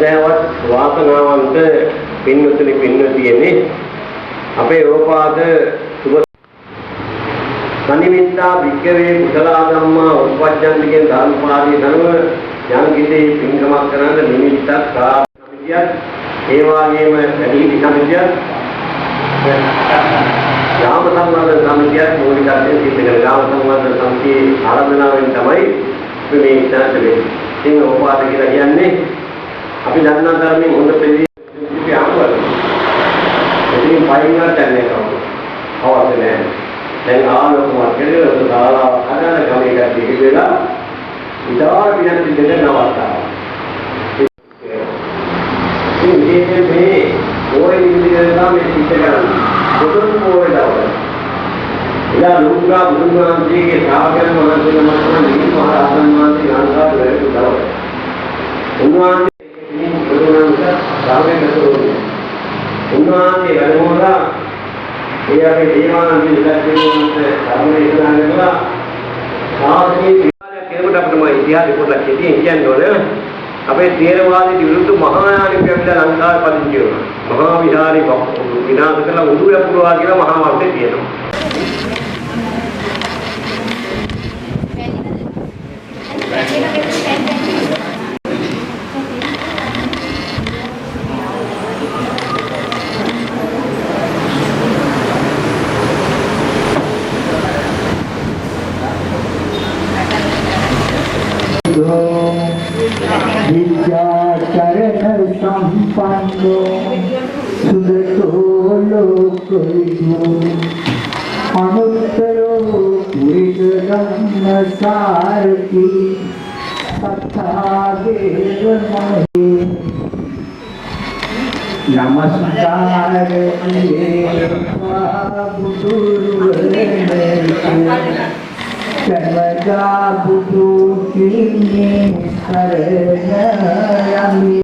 සදහවත් වාසනාවන්ත පින්වතුනි පින්වතියනි අපේ ඕපාද සුබ සනිමිත්තා වික්කවේ කුසලා ධම්මා උපවජ්ජන්ති කියන ධර්මපාදී ධර්ම යම් කිසි පින්කමක් කරන්න නිමිත්තක් සමිතියක් ඒ වගේම වැඩිහිටි සමිතියක් යාම සංවර්ධන සමිතියක් මූලිකත්වයෙන් සිද්ධ කරන යාම සංවර්ධන සමිතියේ ආරාධනාවෙන් තමයි මේ ඉස්සරහට වෙන්නේ. ඉතින් ඕපාද කියලා කියන්නේ අපි දන්නා ධර්මයෙන් හොඳ පිළිපි ආවල. ඉතින් පයින්වත් දැන්නේ කවුද? අවශ්‍ය නැහැ. දැන් ආලෝකවත් කියලා උදාලා හදන කමයකට පිළිවෙලා ඉතාල විනාඩි දෙකක් නවත්තා. ඉතින් මේ ඕයි විදිහට තමයි සිද්ධ කරන්නේ. පොදුන් පොයේ දවල්. ඉලා ලෝකා බුදුන්වහන්සේගේ ශ්‍රාවකයන් වහන්සේලා මතන නිවි මහ රහතන් වහන්සේ ලංකාවේ වැඩි දවල්. උන්වහන්සේ මේ බුදුන්වහන්සේ ශ්‍රාවකයන් කරන්නේ. උන්වහන්සේ වැඩමවලා ඒ අපේ දේවානන්ද විද්‍යාලයේ ධර්මයේ ඉස්සරහ කරලා සාසනීය විද්‍යාලයක් කෙනෙකුට අපිට මා ඉතිහාසෙ පොඩ්ඩක් කෙටියෙන් කියන්න ඕනේ. අපේ තේරවාදී විරුද්ධ මහායානිකයන්ට ලංකාවේ පදිංචි වුණා. මහා විහාරي විනාශ කරලා උඩු යපුරවා කියලා මහා වර්ෂේ තියෙනවා. विद्याचरण संपन्नो सुदतो लोकविदो अनुत्तरो पुरुषधर्म सारथी सत्तादेव महे नमस्कार सर्वदा बुद्धू किन्ने शरणयामि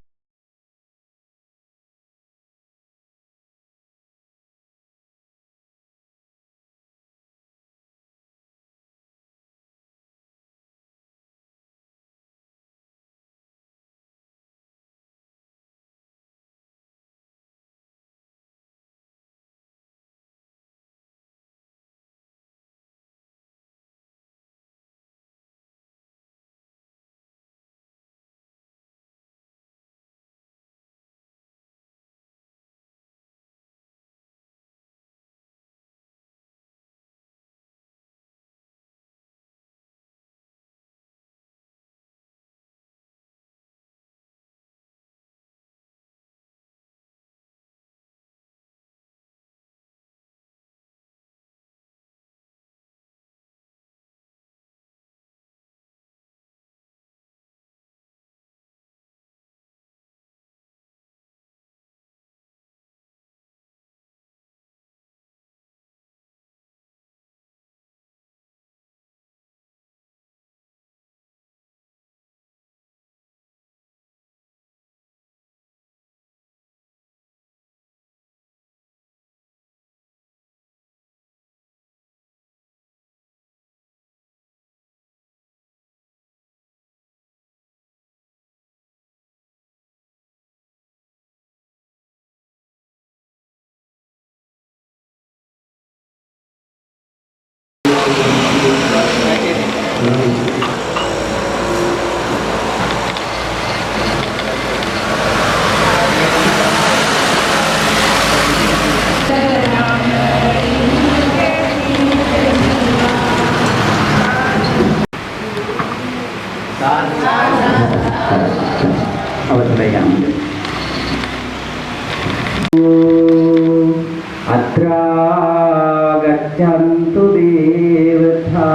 गच्छन्तु देवता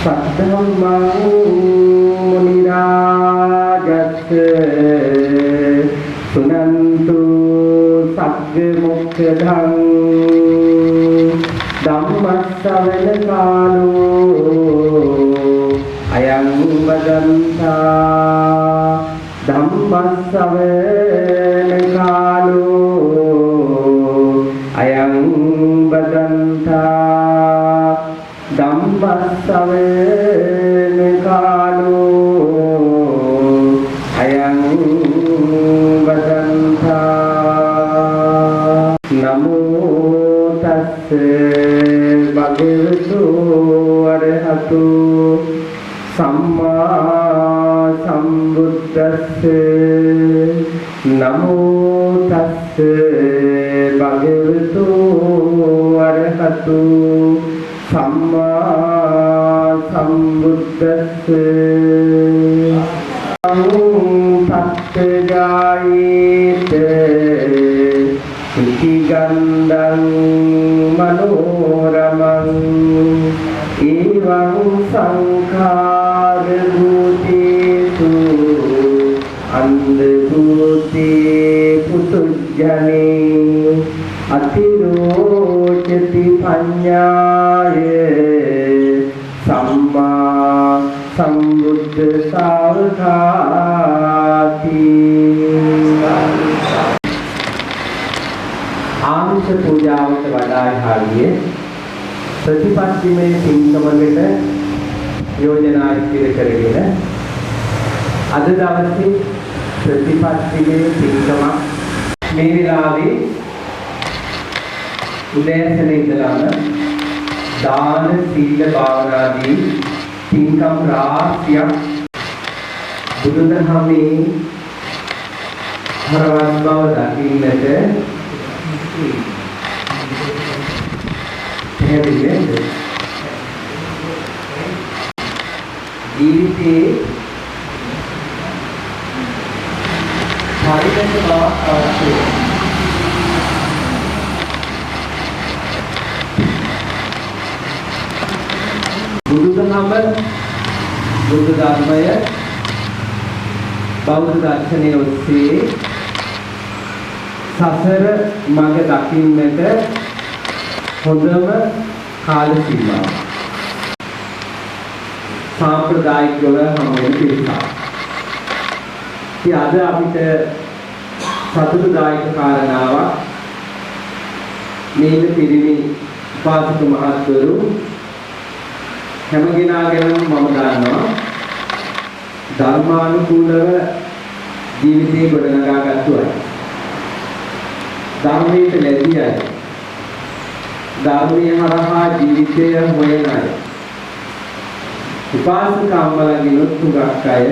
सद्धम्मं मुनिराजत् सुनन्तु सग्गमुक्तधं धम्मश्रवणकालो अयं वदन्ता धम्मश्रवणकालो अयं वदन्ता धम्मश्रवणकालो अयं සම්බුද්දස්ස නමෝ තස්ස භගවතු අරහතු සම්මා සම්බුද්දස්ස පත්තජායේත ඉතිගන්ධං මනෝරමං එවං සංඛාර භූතේසු අන්ධ භූතේ පුතුජනේ අතිරෝචති පඤ්ඤාය සම්මා සම්බුද්ධ සාවකාති ආමිෂ පූජාවට වඩා හරිය ප්‍රතිපත්තිමය පින්කමකට යෝජනා ඉදිරි කරගෙන අද දවසේ ප්‍රතිපත්තිමය පින්කමක් මේ වෙලාවේ උදෑසන ඉඳලාම දාන සීල භාවනාදී පින්කම් රාශියක් බුදුදහමේ හරවත් බව දකින්නට ජීවිතේ පරිණත බවක් අවශ්‍යයි. බුදුදහම බුද්ධ ධර්මය බෞද්ධ දර්ශනය ඔස්සේ සසර මඟ දකින්නට හොඳම කාල සීමාව. සාම්ප්‍රදායිකව හමු වෙන පිළිසක්. ඉතින් අද අපිට සතුටුදායක කාරණාවක් මේක පිළිමි උපාසක මහත්වරු හැමගෙනාගෙනම මම දන්නවා ධර්මානුකූලව ජීවිතේ ගොඩනගා ගත්තු අය. ධර්මයට ලැබී අය. ධර්මයේ හරහා ජීවිතය හොයන අය. උපාසක අම්මලාගෙනුත් තුගක් අය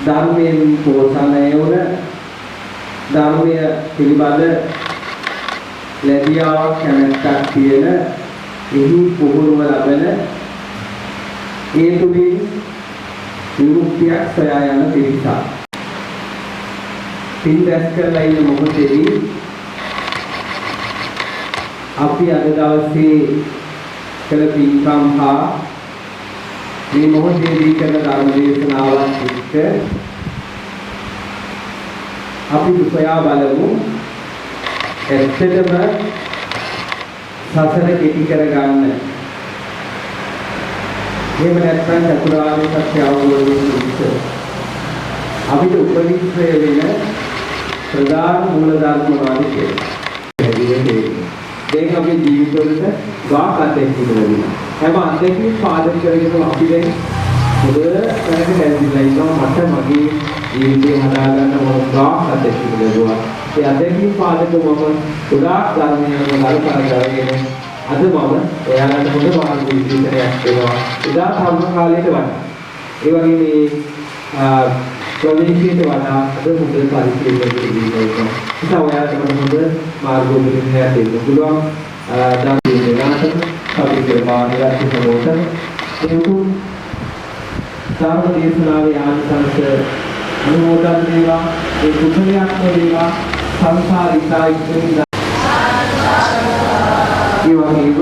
ධර්මයෙන් පෝෂණය වුණ ධර්මය පිළිබඳ ලැබියාවක් කැමැත්තක් තියෙන එහි පුහුණුව ලබන ඒ තුලින් විමුක්තියක් සොයා යන පිරිසක්. පින් දැස් කරලා ඉන්න මොහොතේදී අපි අද දවසේ කළ පින්කම් හා මේ මොහොතේදී කරන ධර්ම දේශනාවත් එක්ක අපි සොයා බලමු ඇත්තටම සසර කෙටි කරගන්න. එහෙම නැත්නම් චතුරාර්ය සත්‍ය අවබෝධයෙන් පිණිස අපිට උපනිශ්‍රය වෙන ප්‍රධාන මූල ධර්ම මොනවද කියලා. දැන් අපේ ජීවිතවලට වාක් අධ්‍යක්ෂක වෙනවා. හැම අධ්‍යක්ෂකෙක් පාදක කරගෙන අපි දැන් පොදේ තැනක දැල්දිලා ඉන්නවා. මට මගේ ජීවිතය හදාගන්න මොන වාක් අධ්‍යක්ෂක ලැබුවා. ඒ අධ්‍යක්ෂක පාදක මම ගොඩාක් ධර්මයන් වල කරගෙන අද මම ඔයාලට පොඩ මාර්ග විශ්ලේෂණයක් දෙනවා. එදා ධර්ම කාලයට වඩා ඒ වගේ මේ ප්‍රවේශයට වඩා අද හොඳ පරිශ්‍රයකට ඉදිරියට ඉතින් ඔයාලට හොඳ මාර්ග විශ්ලේෂණයක් දෙන්න පුළුවන්. ධර්ම දේශනාවට කවිකේ මාර්ගයක් සමෝතන එතු ධර්ම දේශනාවේ ආනිසංස අනුමෝදන් වේවා. ඒ කුසලයක් වේවා. සංසාරිකයි ඒ වගේම